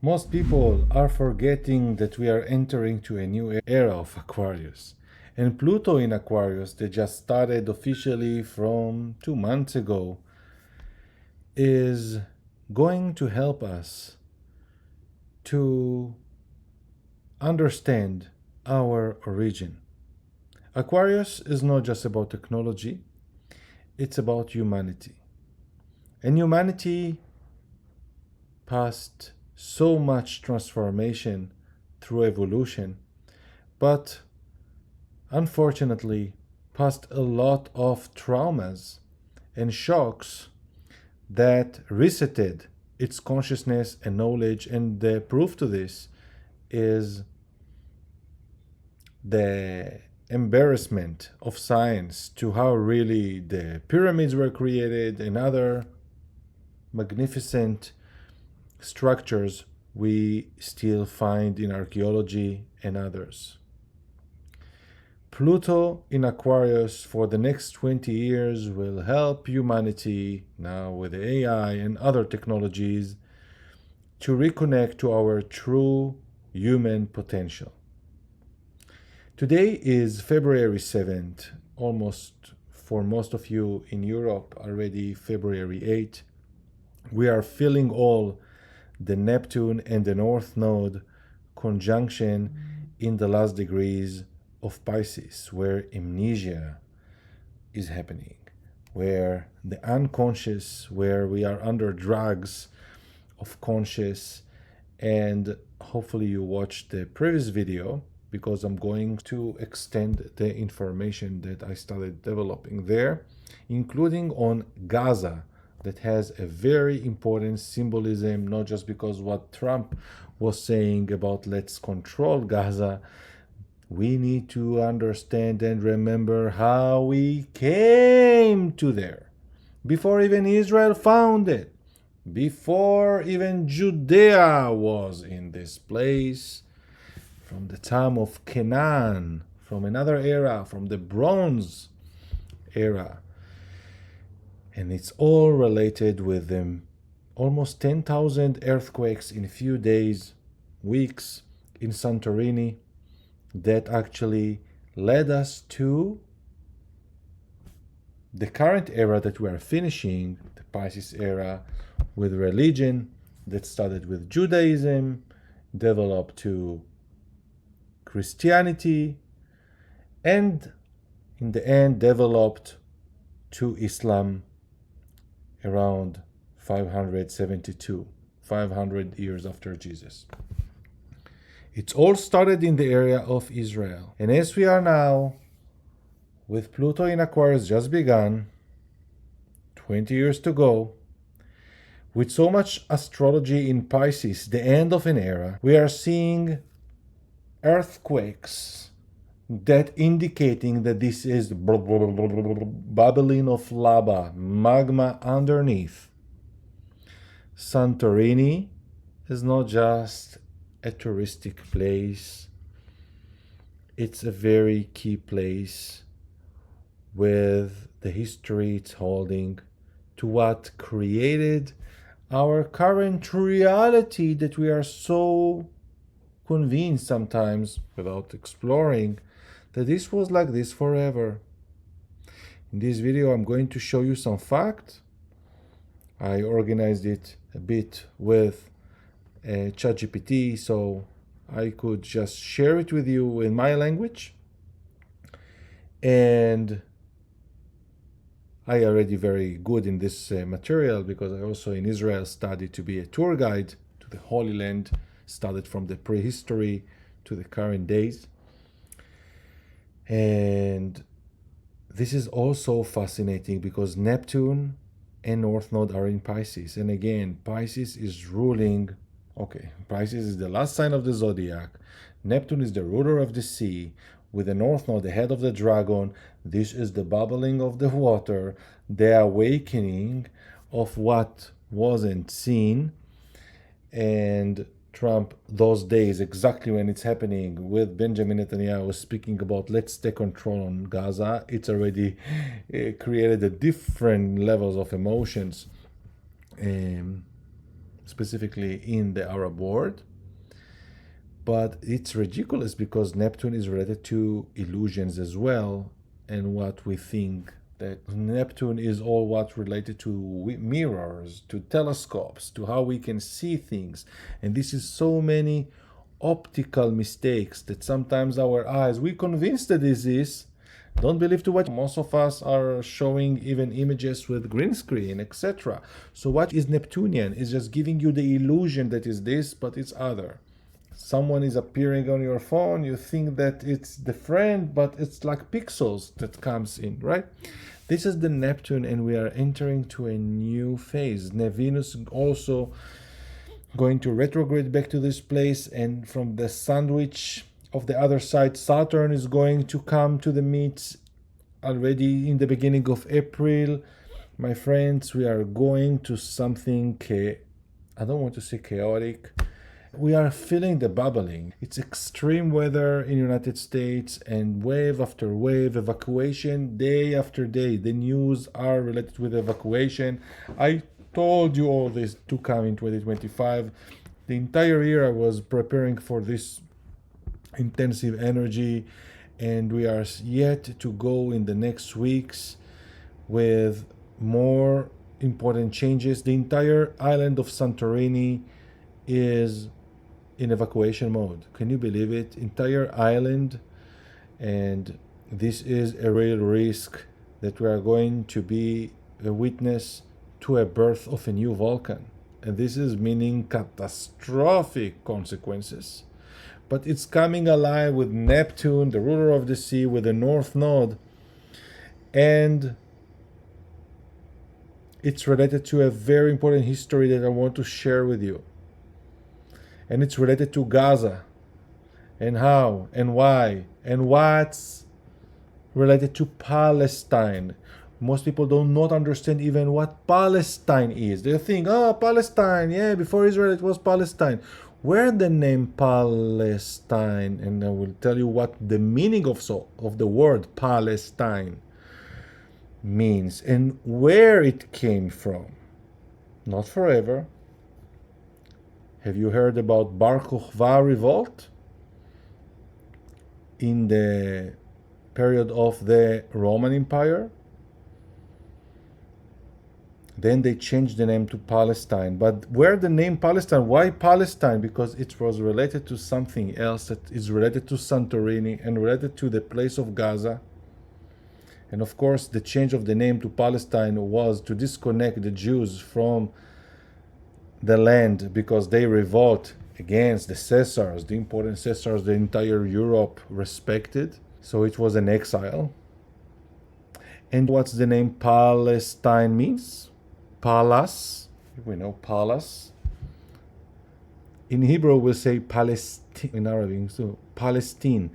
Most people are forgetting that we are entering to a new era of Aquarius. And Pluto in Aquarius, that just started officially from 2 months ago, is going to help us to understand our origin. Aquarius is not just about technology, it's about humanity. And humanity passed so much transformation through evolution, but unfortunately passed a lot of traumas and shocks that resetted its consciousness and knowledge. And the proof to this is the embarrassment of science to how really the pyramids were created and other magnificent structures we still find in archaeology and others. Pluto in Aquarius for the next 20 years will help humanity, now with AI and other technologies, to reconnect to our true human potential. Today is February 7th, almost for most of you in Europe already February 8th. We are feeling all the Neptune and the North Node conjunction in the last degrees of Pisces, where amnesia is happening, where the unconscious, where we are under drugs of conscious. And hopefully you watched the previous video, because I'm going to extend the information that I started developing there, including on Gaza, that has a very important symbolism, not just because what Trump was saying about let's control Gaza. We need to understand and remember how we came to there. Before even Israel found it, before even Judea was in this place, from the time of Canaan, from another era, from the Bronze era. And it's all related with almost 10,000 earthquakes in a few days, weeks in Santorini that actually led us to the current era that we are finishing, the Pisces era, with religion that started with Judaism, developed to Christianity, and in the end developed to Islam around 572, 500 years after Jesus. It's all started in the area of Israel. And as we are now, with Pluto in Aquarius just begun, 20 years to go, with so much astrology in Pisces, the end of an era, we are seeing earthquakes that indicating that this is bubbling of lava, magma underneath. Santorini is not just a touristic place, it's a very key place with the history it's holding to what created our current reality that we are so convinced sometimes, without exploring, that this was like this forever. In this video I'm going to show you some facts. I organized it a bit with ChatGPT so I could just share it with you in my language. And I already very good in this material because I also in Israel studied to be a tour guide to the Holy Land, studied from the prehistory to the current days. And this is also fascinating because Neptune and North Node are in Pisces. And again, Pisces is ruling, Pisces is the last sign of the zodiac. Neptune is the ruler of the sea, with the North Node, the head of the dragon. This is the bubbling of the water, the awakening of what wasn't seen. And Trump, those days, exactly when it's happening, with Benjamin Netanyahu speaking about let's take control on Gaza, it's already created a different levels of emotions. specifically in the Arab world. But it's ridiculous because Neptune is related to illusions as well, and what we think that Neptune is all what related to mirrors, to telescopes, to how we can see things. And this is so many optical mistakes that sometimes our eyes, we convinced that this is, don't believe to what most of us are showing, even images with green screen, etc. So what is Neptunian? It's just giving you the illusion that is this, but it's other. Someone is appearing on your phone, you think that it's the friend, but it's like pixels that comes in, right? This is the Neptune, and we are entering to a new phase. Venus also going to retrograde back to this place, and from the sandwich of the other side, Saturn is going to come to the meet already in the beginning of April. My friends, we are going to something, I don't want to say chaotic. We are feeling the bubbling. It's extreme weather in the United States, and wave after wave, evacuation day after day. The news are related with evacuation. I told you all this to come in 2025. The entire year I was preparing for this intensive energy, and we are yet to go in the next weeks with more important changes. The entire island of Santorini is in evacuation mode. Can you believe it? Entire island. And this is a real risk that we are going to be a witness to a birth of a new volcano. And this is meaning catastrophic consequences. But it's coming alive with Neptune, the ruler of the sea, with the North Node. And it's related to a very important history that I want to share with you. And it's related to Gaza, and how, and why, and what's related to Palestine. Most people do not understand even what Palestine is. They think, oh, Palestine, yeah, before Israel it was Palestine. Where the name Palestine, and I will tell you what the meaning of the word Palestine means, and where it came from. Not forever. Have you heard about Bar Kokhba revolt? In the period of the Roman Empire? Then they changed the name to Palestine. But where the name Palestine? Why Palestine? Because it was related to something else that is related to Santorini and related to the place of Gaza. And of course, the change of the name to Palestine was to disconnect the Jews from the land, because they revolt against the Caesars, the important Caesars the entire Europe respected. So it was an exile. And what's the name Palestine means? Palace. We know palace. In Hebrew we'll say Palestine. In Arabic, so Palestine.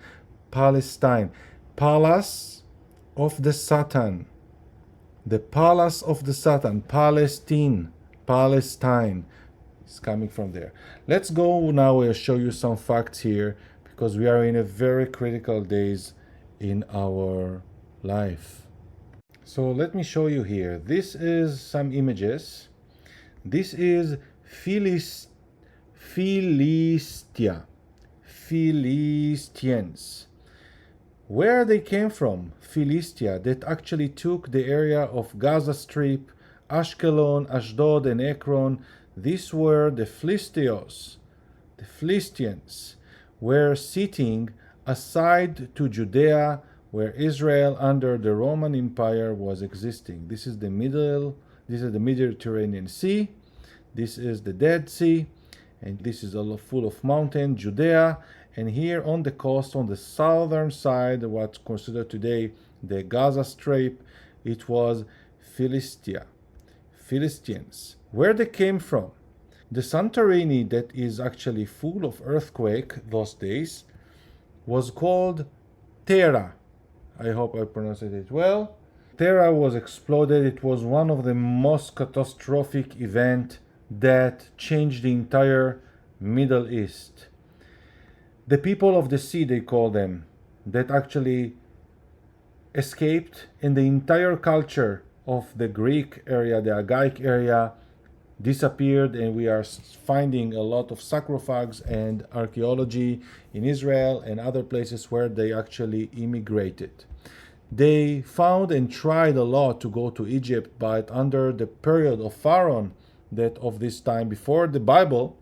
Palestine. Palace of the Satan. The palace of the Satan. Palestine. Palestine is coming from there. Let's go now and show you some facts here, because we are in a very critical days in our life. So let me show you here. This is some images. This is Philistia. Philistines. Where they came from, Philistia, that actually took the area of Gaza Strip, Ashkelon, Ashdod, and Ekron. These were the Philistios. The Philistines were sitting aside to Judea, where Israel under the Roman Empire was existing. This is the Mediterranean Sea. This is the Dead Sea, and this is all full of mountain, Judea. And here on the coast, on the southern side, what's considered today the Gaza Strip, it was Philistia. Philistines. Where they came from? The Santorini, that is actually full of earthquake those days, was called Terra. I hope I pronounced it well. Terra was exploded. It was one of the most catastrophic events that changed the entire Middle East. The people of the sea, they call them, that actually escaped, and the entire culture of the Greek area, the Agaic area, disappeared, and we are finding a lot of sarcophags and archaeology in Israel and other places where they actually immigrated. They found and tried a lot to go to Egypt, but under the period of Pharaoh, that of this time before the Bible,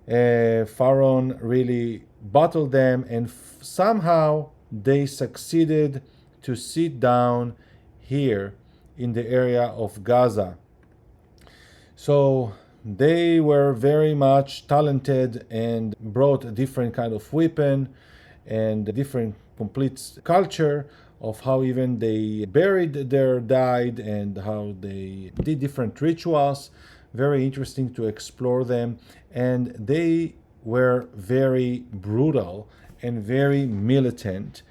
Pharaoh really battled them, and somehow they succeeded to sit down here in the area of Gaza. So they were very much talented and brought a different kind of weapon and a different complete culture of how even they buried their dead and how they did different rituals. Very interesting to explore them. And they were very brutal and very militant.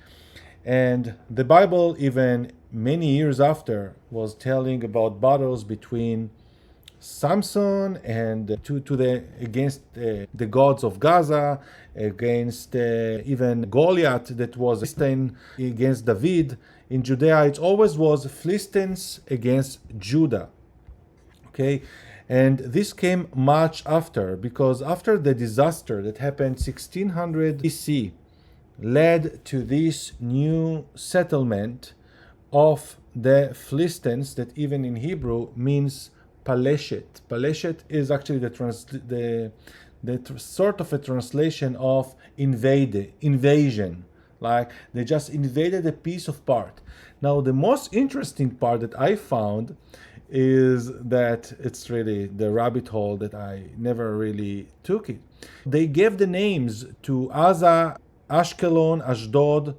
And the Bible, even many years after, was telling about battles between Samson and against the gods of Gaza, against even Goliath that was Philistine against David. In Judea, it always was Philistines against Judah. Okay, and this came much after, because after the disaster that happened 1600 BC led to this new settlement of the Philistines that even in Hebrew means Paleshet. Paleshet is actually the sort of a translation of invasion. Like they just invaded a piece of part. Now the most interesting part that I found is that it's really the rabbit hole that I never really took it. They gave the names to Gaza, Ashkelon, Ashdod,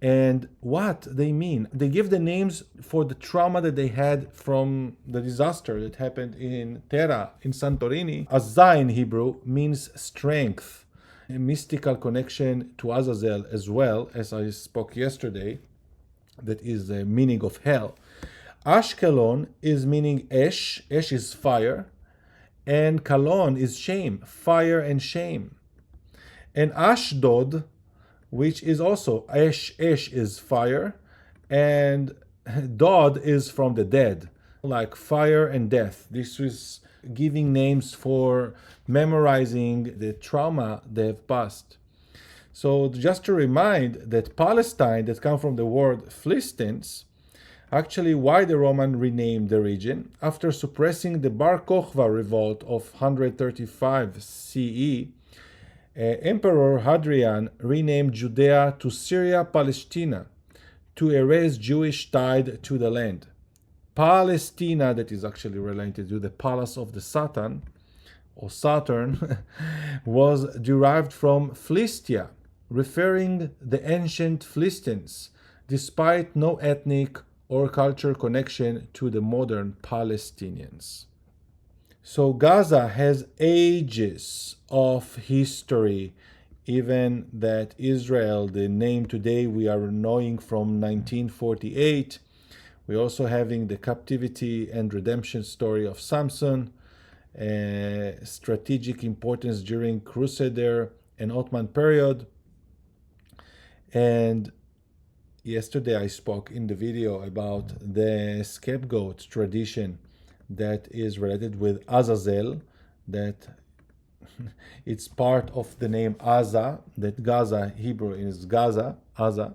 and what they mean. They give the names for the trauma that they had from the disaster that happened in Terra, in Santorini. Azza in Hebrew means strength, a mystical connection to Azazel as well, as I spoke yesterday, that is the meaning of hell. Ashkelon is meaning Esh, Esh is fire, and Kalon is shame, fire and shame. And Ashdod, which is also Esh is fire, and Dod is from the dead, like fire and death. This is giving names for memorizing the trauma they've passed. So just to remind that Palestine, that come from the word Philistines, actually why the Roman renamed the region after suppressing the Bar Kokhba revolt of 135 CE. Emperor Hadrian renamed Judea to Syria Palestina to erase Jewish tied to the land. Palestina, that is actually related to the palace of the Saturn, or Saturn, was derived from Philistia, referring the ancient Philistines, despite no ethnic or culture connection to the modern Palestinians. So Gaza has ages of history, even that Israel, the name today we are knowing from 1948. We're also having the captivity and redemption story of Samson, strategic importance during Crusader and Ottoman period. And yesterday I spoke in the video about the scapegoat tradition that is related with Azazel, that it's part of the name Aza, that Gaza, Hebrew is Gaza, Aza.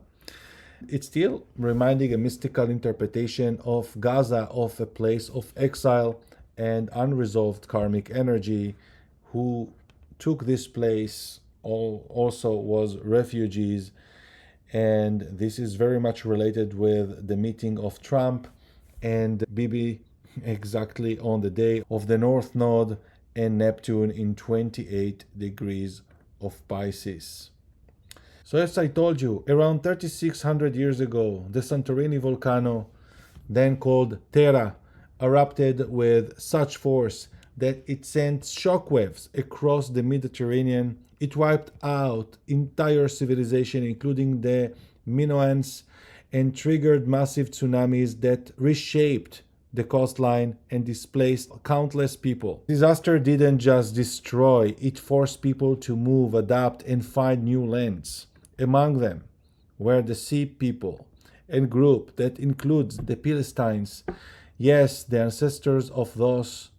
It's still reminding a mystical interpretation of Gaza, of a place of exile and unresolved karmic energy. Who took this place also was refugees, and this is very much related with the meeting of Trump and Bibi, exactly on the day of the North Node and Neptune in 28 degrees of Pisces. So as I told you, around 3,600 years ago, the Santorini volcano, then called Terra, erupted with such force that it sent shockwaves across the Mediterranean. It wiped out entire civilization, including the Minoans, and triggered massive tsunamis that reshaped the coastline and displaced countless people. Disaster didn't just destroy, it forced people to move, adapt, and find new lands. Among them were the sea people, a group that includes the Philistines, yes, the ancestors of those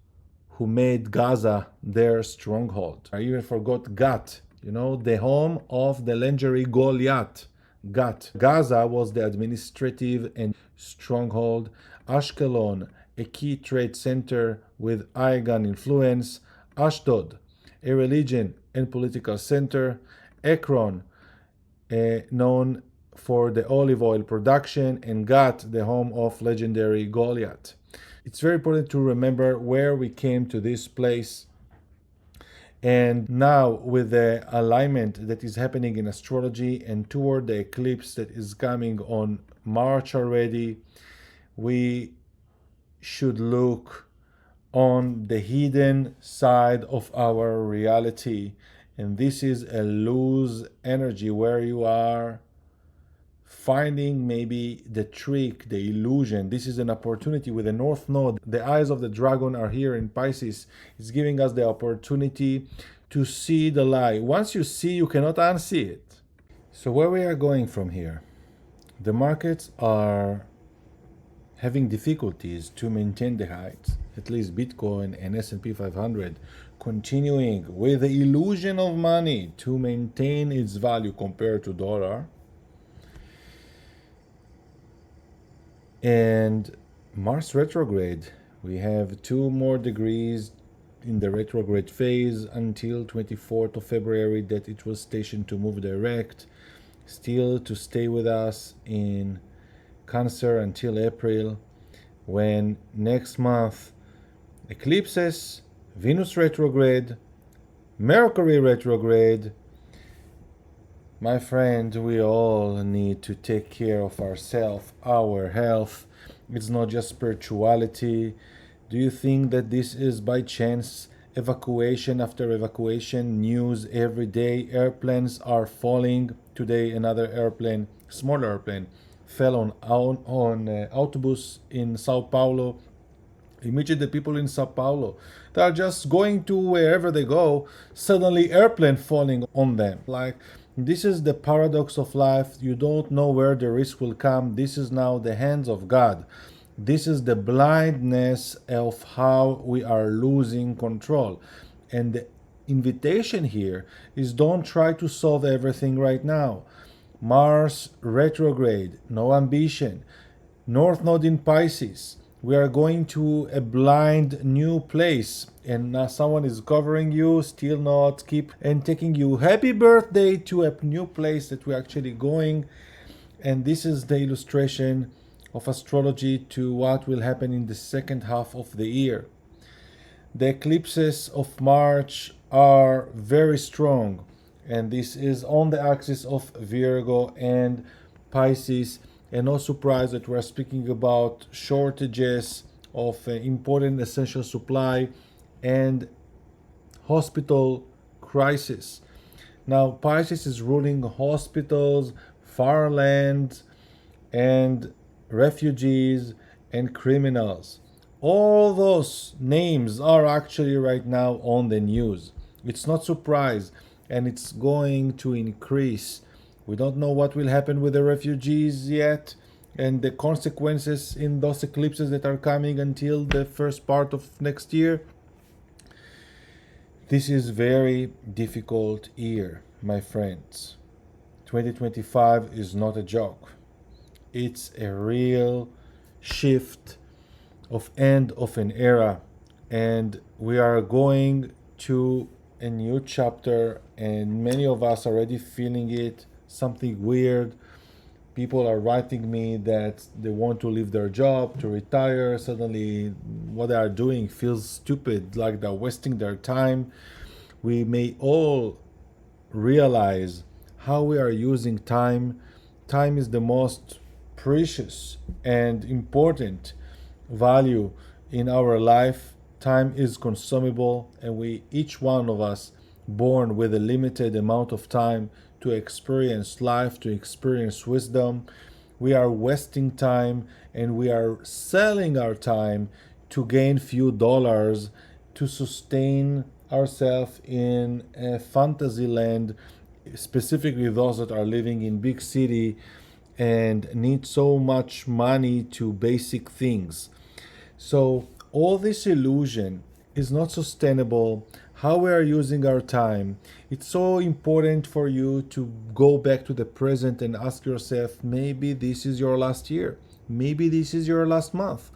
who made Gaza their stronghold. I even forgot Gat, the home of the legendary Goliath. Gat. Gaza was the administrative and stronghold. Ashkelon, a key trade center with Aegon influence. Ashdod, a religion and political center. Ekron, known for the olive oil production, and Gat, the home of legendary Goliath. It's very important to remember where we came to this place. And now, with the alignment that is happening in astrology and toward the eclipse that is coming on March already, we should look on the hidden side of our reality. And this is a loose energy where you are finding maybe the trick, the illusion. This is an opportunity with the North Node. The eyes of the dragon are here in Pisces. It's giving us the opportunity to see the lie. Once you see, you cannot unsee it. So where we are going from here? The markets are having difficulties to maintain the heights. At least Bitcoin and S&P 500 continuing with the illusion of money to maintain its value compared to dollar. And Mars retrograde, we have 2 more degrees in the retrograde phase until 24th of February that it was stationed to move direct, still to stay with us in Cancer until April, when next month eclipses, Venus retrograde, Mercury retrograde. My friend, we all need to take care of ourselves, our health. It's not just spirituality. Do you think that this is by chance? Evacuation after evacuation, news every day. Airplanes are falling. Today, another airplane, smaller airplane, fell on autobus in Sao Paulo. Imagine the people in Sao Paulo. They are just going to wherever they go. Suddenly, airplane falling on them. This is the paradox of life. You don't know where the risk will come. This is now the hands of God. This is the blindness of how we are losing control. And the invitation here is don't try to solve everything right now. Mars retrograde, no ambition. North Node in Pisces. We are going to a blind new place, and now someone is covering you, still not keep and taking you happy birthday to a new place that we're actually going. And this is the illustration of astrology to what will happen in the second half of the year. The eclipses of March are very strong, and this is on the axis of Virgo and Pisces. And no surprise that we're speaking about shortages of important essential supply and hospital crisis. Now, Pisces is ruling hospitals, farmland, and refugees and criminals. All those names are actually right now on the news. It's not surprise, and it's going to increase. We don't know what will happen with the refugees yet, and the consequences in those eclipses that are coming until the first part of next year. This is very difficult year, my friends. 2025 is not a joke. It's a real shift of end of an era, and we are going to a new chapter, and many of us are already feeling it. Something weird. People are writing me that they want to leave their job, to retire. Suddenly, what they are doing feels stupid, like they're wasting their time. We may all realize how we are using time. Time is the most precious and important value in our life. Time is consumable, and each one of us, born with a limited amount of time to experience life, to experience wisdom. We are wasting time, and we are selling our time to gain few dollars to sustain ourselves in a fantasy land, specifically those that are living in big city and need so much money to basic things. So all this illusion is not sustainable, how we are using our time. It's so important for you to go back to the present and ask yourself, maybe this is your last year, maybe this is your last month.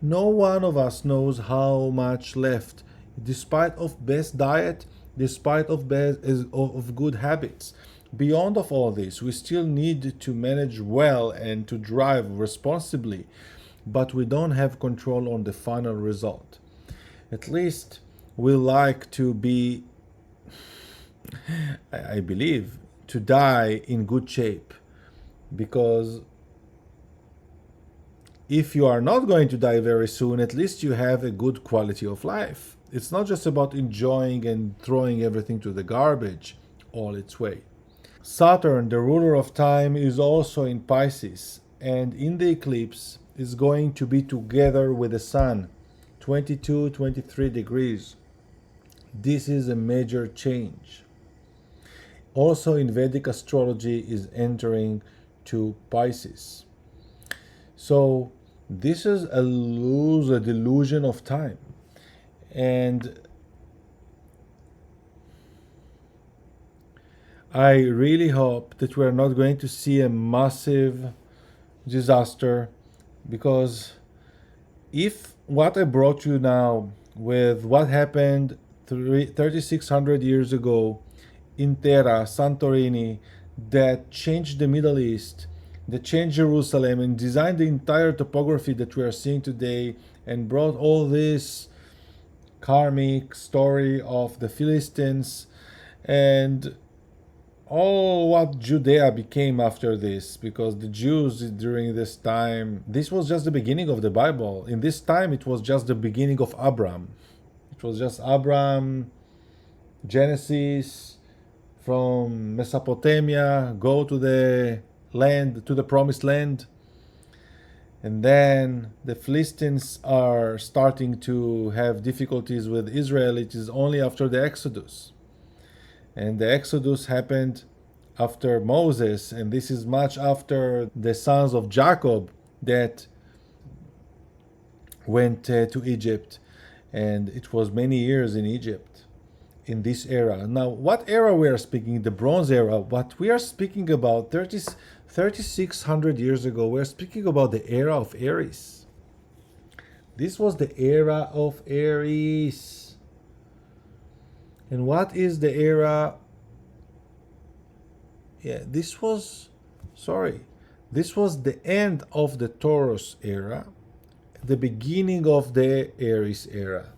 No one of us knows how much left, despite of best diet, despite of of good habits. Beyond of all this, we still need to manage well and to drive responsibly, but we don't have control on the final result. At least we like to be, I believe, to die in good shape. Because if you are not going to die very soon, at least you have a good quality of life. It's not just about enjoying and throwing everything to the garbage all its way. Saturn, the ruler of time, is also in Pisces, and in the eclipse is going to be together with the Sun, 22, 23 degrees. This is a major change. Also in Vedic astrology is entering to Pisces. So this is a delusion of time. And I really hope that we're not going to see a massive disaster, because if what I brought you now with what happened 3,600 years ago in Terra, Santorini, that changed the Middle East, that changed Jerusalem and designed the entire topography that we are seeing today, and brought all this karmic story of the Philistines and all what Judea became after this, because the Jews during this time, this was just the beginning of the Bible. In this time, it was just the beginning of Abraham. It was just Abraham, Genesis, from Mesopotamia, go to the land, to the promised land. And then the Philistines are starting to have difficulties with Israel. It is only after the Exodus. And the Exodus happened after Moses, and this is much after the sons of Jacob that went to Egypt. And it was many years in Egypt in this era. Now, what era we are speaking? The Bronze Era. What we are speaking about 3,600 years ago, we are speaking about the era of Aries. This was the era of Aries. And what is the era? This was the end of the Taurus era, the beginning of the Aries era.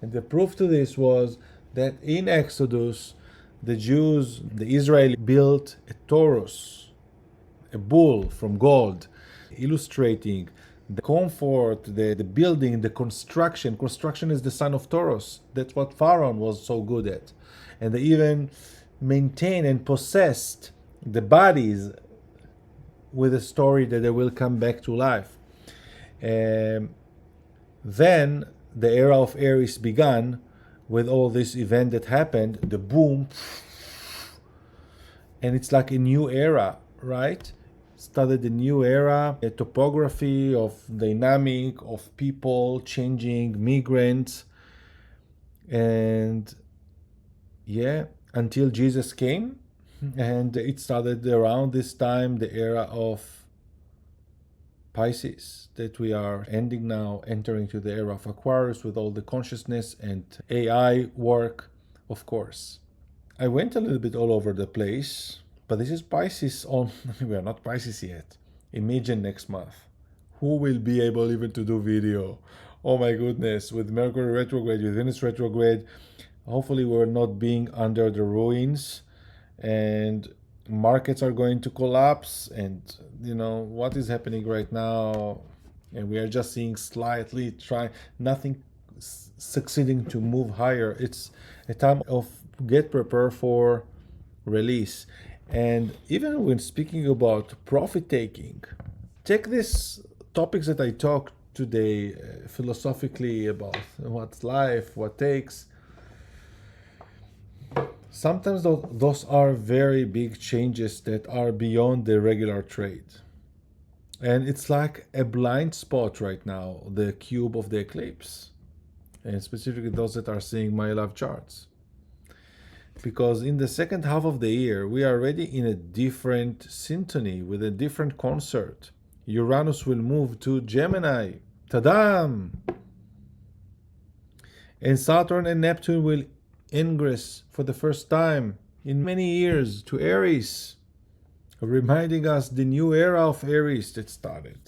And the proof to this was that in Exodus, the Jews, the Israelites, built a Taurus, a bull from gold, illustrating the comfort, the building, the construction. Construction is the sign of Taurus. That's what Pharaoh was so good at. And they even maintained and possessed the bodies with a story that they will come back to life. Then the era of Aries began with all this event that happened, the boom, and it's like a new era, right? Started a new era, a topography of dynamic, of people changing, migrants, and until Jesus came, and it started around this time, the era of Pisces, that we are ending now, entering to the era of Aquarius with all the consciousness and AI work, of course. I went a little bit all over the place, but this is Pisces on, we are not Pisces yet. Imagine next month. Who will be able even to do video? Oh my goodness, with Mercury retrograde, with Venus retrograde, hopefully we're not being under the ruins, and markets are going to collapse, and what is happening right now, and we are just seeing slightly nothing succeeding to move higher. It's a time of get prepared for release. And even when speaking about profit taking, take these topics that I talked today philosophically about what's life, what takes. Sometimes those are very big changes that are beyond the regular trade. And it's like a blind spot right now, the cube of the eclipse. and specifically those that are seeing my love charts. Because in the second half of the year, we are already in a different symphony with a different concert. Uranus will move to Gemini. Tadam! And Saturn and Neptune will ingress for the first time in many years to Aries, reminding us the new era of Aries that started.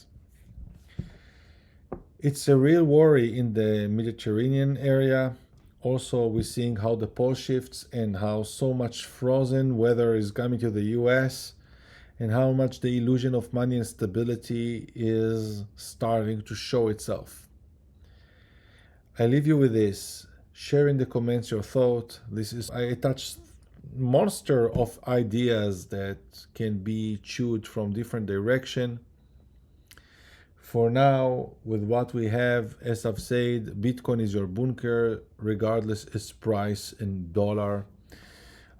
It's a real worry in the Mediterranean area. Also, we're seeing how the pole shifts and how so much frozen weather is coming to the US, and how much the illusion of money and stability is starting to show itself. I leave you with this. Share in the comments your thought. This is a touch monster of ideas that can be chewed from different direction. For now, with what we have, as I've said, Bitcoin is your bunker, regardless its price in dollar.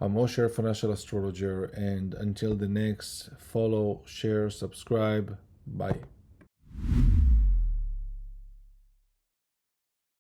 I'm Osher, financial astrologer, and until the next, follow, share, subscribe. Bye.